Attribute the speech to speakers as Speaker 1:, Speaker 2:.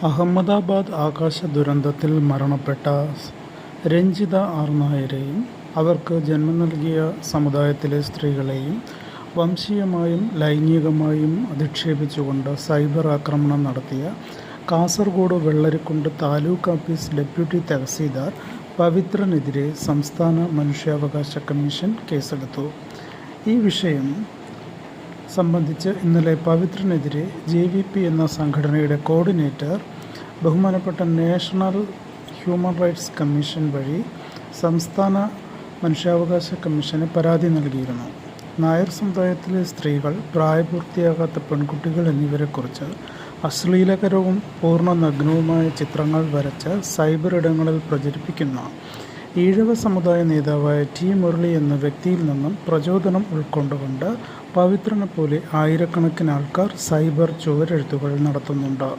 Speaker 1: അഹമ്മദാബാദ് ആകാശ ദുരന്തത്തിൽ മരണപ്പെട്ട രഞ്ജിത ആർ നായരെയും അവർക്ക് ജന്മം നൽകിയ സമുദായത്തിലെ സ്ത്രീകളെയും വംശീയമായും ലൈംഗികമായും അധിക്ഷേപിച്ചുകൊണ്ട് സൈബർ ആക്രമണം നടത്തിയ കാസർഗോഡ് വെള്ളരിക്കുണ്ട് താലൂക്ക് ഓഫീസ് ഡെപ്യൂട്ടി തഹസീൽദാർ പവിത്രനെതിരെ സംസ്ഥാന മനുഷ്യാവകാശ കമ്മീഷൻ കേസെടുത്തു. ഈ വിഷയം സംബന്ധിച്ച് ഇന്നലെ പവിത്രനെതിരെ JVP എന്ന സംഘടനയുടെ കോർഡിനേറ്റർ ബഹുമാനപ്പെട്ട നാഷണൽ ഹ്യൂമൻ റൈറ്റ്സ് കമ്മീഷൻ വഴി സംസ്ഥാന മനുഷ്യാവകാശ കമ്മീഷന് പരാതി നൽകിയിരുന്നു. നായർ സമുദായത്തിലെ സ്ത്രീകൾ, പ്രായപൂർത്തിയാകാത്ത പെൺകുട്ടികൾ എന്നിവരെക്കുറിച്ച് അശ്ലീലകരവും പൂർണ്ണ നഗ്നവുമായ ചിത്രങ്ങൾ വരച്ച് സൈബർ ഇടങ്ങളിൽ പ്രചരിപ്പിക്കുന്ന ഈഴവ സമുദായ നേതാവായ T. മുരളി എന്ന വ്യക്തിയിൽ നിന്നും പ്രചോദനം ഉൾക്കൊണ്ടുകൊണ്ട് പവിത്രനെപ്പോലെ ആയിരക്കണക്കിന് ആൾക്കാർ സൈബർ ചുവരെഴുത്തുകൾ നടത്തുന്നുണ്ട്.